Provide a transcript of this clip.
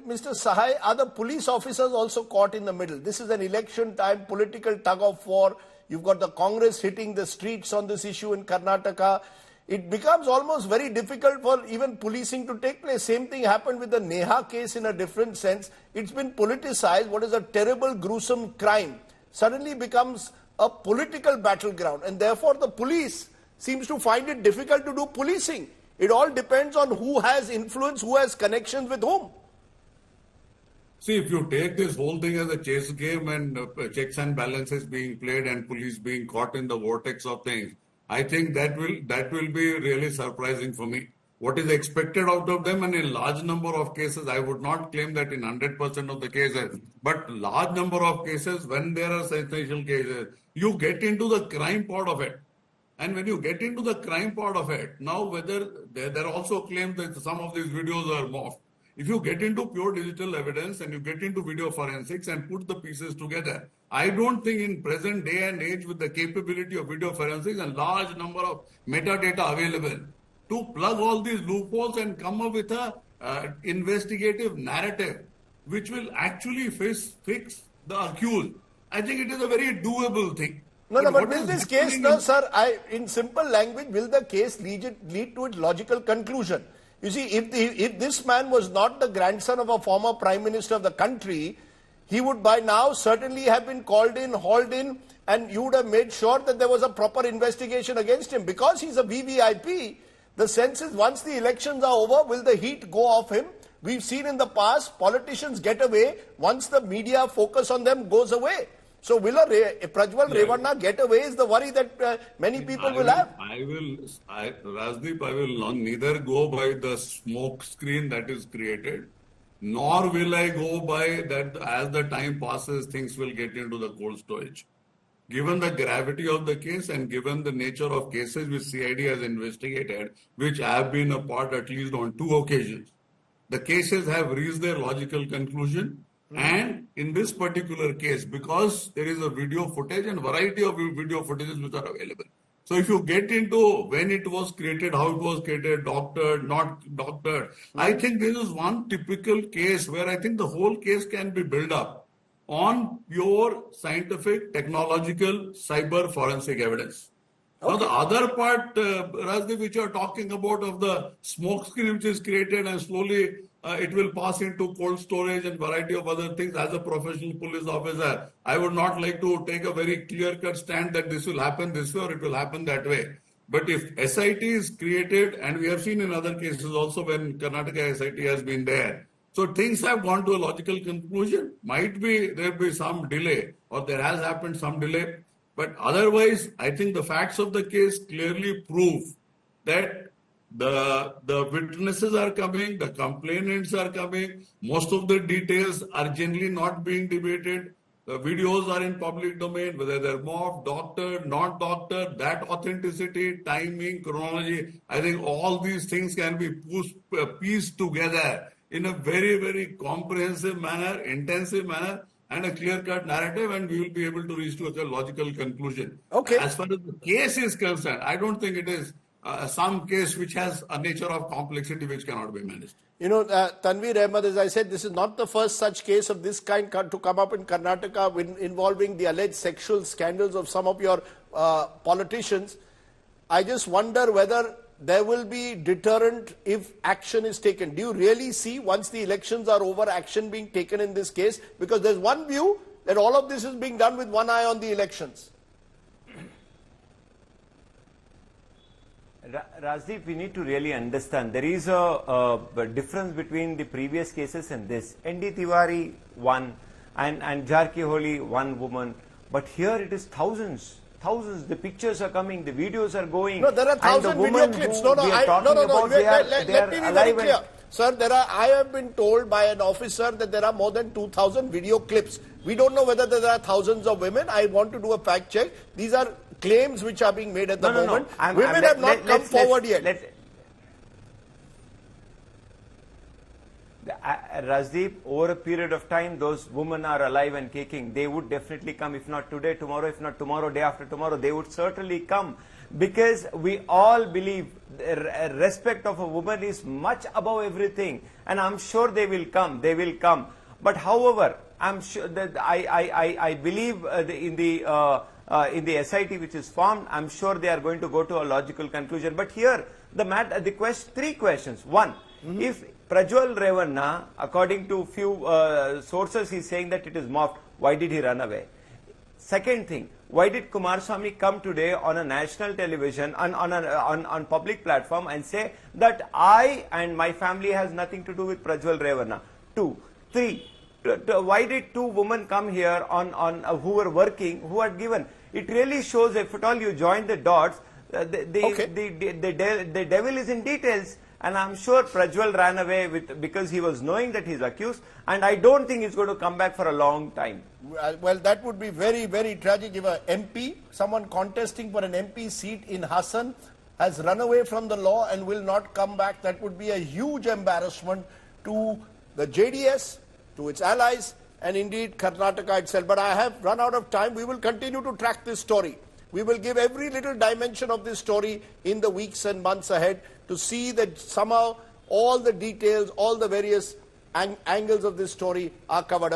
Mr. Sahai, are the police officers also caught in the middle? This is an election time, political tug of war. You've got the Congress hitting the streets on this issue in Karnataka. It becomes almost very difficult for even policing to take place. Same thing happened with the Neha case in a different sense. It's been politicized. What is a terrible, gruesome crime suddenly becomes a political battleground. And therefore, the police seems to find it difficult to do policing. It all depends on who has influence, who has connections with whom. See, if you take this whole thing as a chess game and checks and balances being played and police being caught in the vortex of things, I think that will be really surprising for me. What is expected out of them, and in large number of cases, I would not claim that in 100% of the cases, but large number of cases, when there are sensational cases, you get into the crime part of it. And when you get into the crime part of it, now whether there are also claims that some of these videos are morphed. If you get into pure digital evidence and you get into video forensics and put the pieces together, I don't think in present day and age with the capability of video forensics and large number of metadata available to plug all these loopholes and come up with a investigative narrative which will actually fix the accused. I think it is a very doable thing. No, but will this case, sir, in simple language, will the case lead to its logical conclusion? You see, if this man was not the grandson of a former prime minister of the country, he would by now certainly have been called in, hauled in, and you would have made sure that there was a proper investigation against him. Because he's a VVIP, the sense is once the elections are over, will the heat go off him? We've seen in the past, politicians get away once the media focus on them goes away. So will Prajwal Revanna get away is the worry that many people will have. Rajdeep, I will neither go by the smoke screen that is created, nor will I go by that as the time passes, things will get into the cold storage. Given the gravity of the case and given the nature of cases which CID has investigated, which I have been a part at least on 2 occasions, the cases have reached their logical conclusion. And in this particular case, because there is a video footage and variety of video footages which are available. So if you get into when it was created, how it was created, doctored, not doctored, I think this is one typical case where I think the whole case can be built up on pure scientific, technological, cyber forensic evidence. Okay. Now the other part, Rajdeep, which you are talking about of the smoke screen which is created and slowly it will pass into cold storage and variety of other things. As a professional police officer, I would not like to take a very clear-cut stand that this will happen this way or it will happen that way. But if SIT is created, and we have seen in other cases also when Karnataka SIT has been there, so things have gone to a logical conclusion. Might be there be some delay or there has happened some delay. But otherwise, I think the facts of the case clearly prove that the witnesses are coming, the complainants are coming, most of the details are generally not being debated. The videos are in public domain, whether they're morphed, doctored, not doctored, that authenticity, timing, chronology, I think all these things can be pieced together in a very, very comprehensive manner, intensive manner, and a clear-cut narrative, and we will be able to reach to a logical conclusion. Okay. As far as the case is concerned, I don't think it is some case which has a nature of complexity which cannot be managed. You know, Tanveer Ahmed, as I said, this is not the first such case of this kind to come up in Karnataka involving the alleged sexual scandals of some of your politicians. I just wonder whether there will be deterrent if action is taken. Do you really see, once the elections are over, action being taken in this case? Because there's one view that all of this is being done with one eye on the elections. Rajdeep, we need to really understand there is a difference between the previous cases and this. ND Tiwari, one, and Jarkiholi, one woman. But here it is thousands. The pictures are coming, the videos are going. No, there are 1,000 video clips. No. Let me be very clear. Sir, I have been told by an officer that there are more than 2,000 video clips. We don't know whether there are thousands of women. I want to do a fact check. These are claims which are being made at the moment. Women have not come forward yet. Rajdeep, over a period of time, those women are alive and kicking. They would definitely come, if not today, tomorrow, if not tomorrow, day after tomorrow, they would certainly come. because we all believe respect of a woman is much above everything, and I'm sure they will come. But however, I'm sure that I believe in the SIT which is formed, I'm sure they are going to go to a logical conclusion. But here, three questions. One, if Prajwal Revanna, according to few sources, he's saying that it is mocked, why did he run away? Second thing, why did Kumaraswamy come today on a national television, on public platform and say that I and my family has nothing to do with Prajwal Revanna? 2. 3. Why did two women come here who were working, who had given? It really shows, if at all you join the dots, the devil is in details. And I'm sure Prajwal ran away because he was knowing that he's accused, and I don't think he's going to come back for a long time. Well, that would be very, very tragic if an MP, someone contesting for an MP seat in Hassan, has run away from the law and will not come back. That would be a huge embarrassment to the JDS, to its allies, and indeed Karnataka itself. But I have run out of time. We will continue to track this story. We will give every little dimension of this story in the weeks and months ahead to see that somehow all the details, all the various angles of this story are covered up.